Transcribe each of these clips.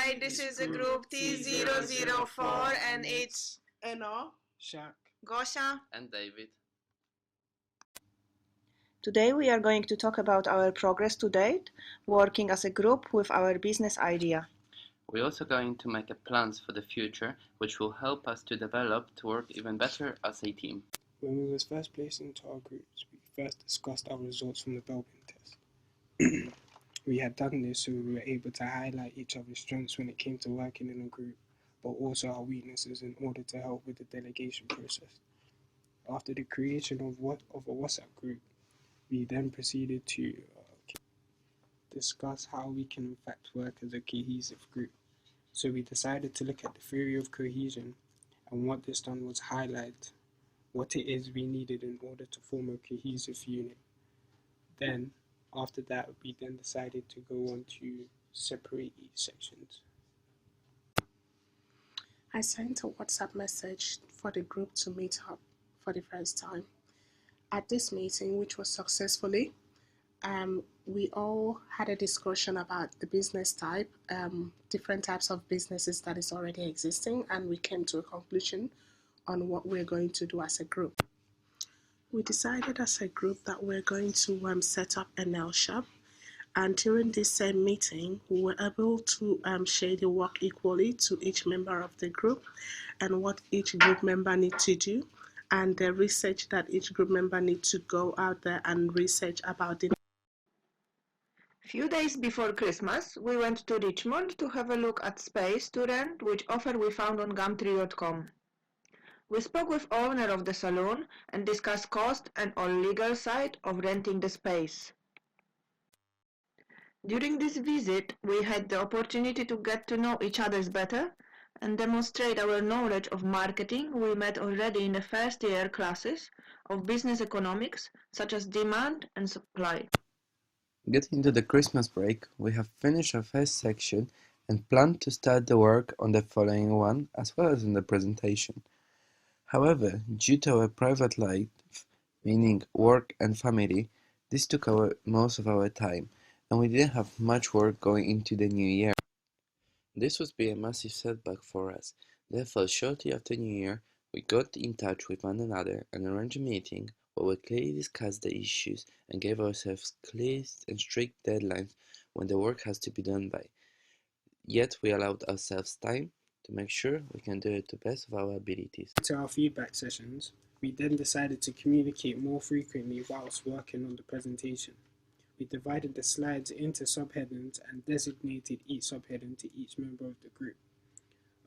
Hi, this is the group T004 and it's Enna, Shaq, Gosha and David. Today we are going to talk about our progress to date, working as a group with our business idea. We're also going to make plans for the future, which will help us to develop to work even better as a team. When we was first placed into our groups, we first discussed our results from the Belbin test. We had done this so we were able to highlight each other's strengths when it came to working in a group, but also our weaknesses in order to help with the delegation process. After the creation of a WhatsApp group, we then proceeded to discuss how we can in fact work as a cohesive group. So we decided to look at the theory of cohesion, and what this done was highlight what it is we needed in order to form a cohesive unit. Then, after that, we then decided to go on to separate each sections. I sent a WhatsApp message for the group to meet up for the first time. At this meeting, which was successfully, we all had a discussion about the business type, different types of businesses that is already existing, and we came to a conclusion on what we're going to do as a group. We decided as a group that we're going to set up a nail shop, and during this same meeting, we were able to share the work equally to each member of the group and what each group member needs to do, and the research that each group member needs to go out there and research about it. Few days before Christmas, we went to Richmond to have a look at space to rent, which offer we found on Gumtree.com. We spoke with owner of the salon and discussed cost and all legal side of renting the space. During this visit, we had the opportunity to get to know each other better and demonstrate our knowledge of marketing we met already in the first year classes of business economics, such as demand and supply. Getting to the Christmas break, we have finished our first section and plan to start the work on the following one as well as on the presentation. However, due to our private life, meaning work and family, this took most of our time, and we didn't have much work going into the new year. This would be a massive setback for us. Therefore, shortly after New Year, we got in touch with one another and arranged a meeting where we clearly discussed the issues and gave ourselves clear and strict deadlines when the work has to be done by. Yet we allowed ourselves time to make sure we can do it to the best of our abilities. To our feedback sessions, we then decided to communicate more frequently whilst working on the presentation. We divided the slides into subheadings and designated each subheading to each member of the group.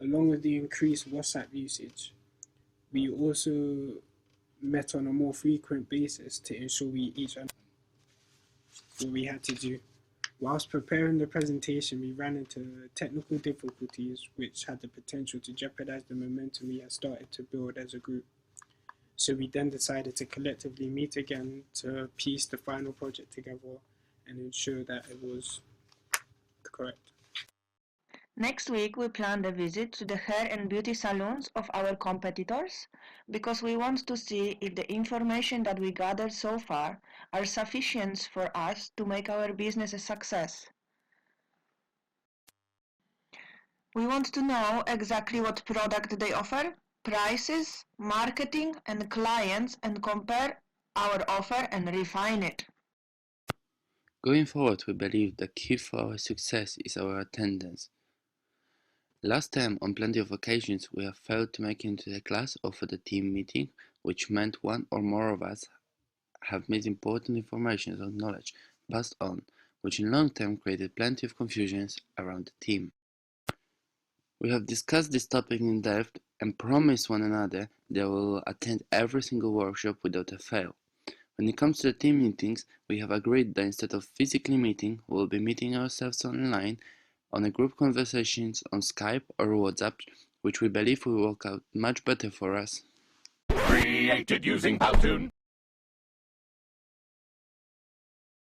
Along with the increased WhatsApp usage, we also met on a more frequent basis to ensure we each understood what we had to do. Whilst preparing the presentation, we ran into technical difficulties which had the potential to jeopardize the momentum we had started to build as a group. So we then decided to collectively meet again to piece the final project together and ensure that it was correct. Next week, we planned a visit to the hair and beauty salons of our competitors because we want to see if the information that we gathered so far are sufficient for us to make our business a success. We want to know exactly what product they offer, prices, marketing, and clients, and compare our offer and refine it. Going forward, we believe the key for our success is our attendance. Last time, on plenty of occasions, we have failed to make it into the class or for the team meeting, which meant one or more of us have missed important information or knowledge passed on, which in long term created plenty of confusions around the team. We have discussed this topic in depth and promised one another that we will attend every single workshop without a fail. When it comes to the team meetings, we have agreed that instead of physically meeting, we will be meeting ourselves online on a group conversations on Skype or WhatsApp, which we believe will work out much better for us. Created using Powtoon.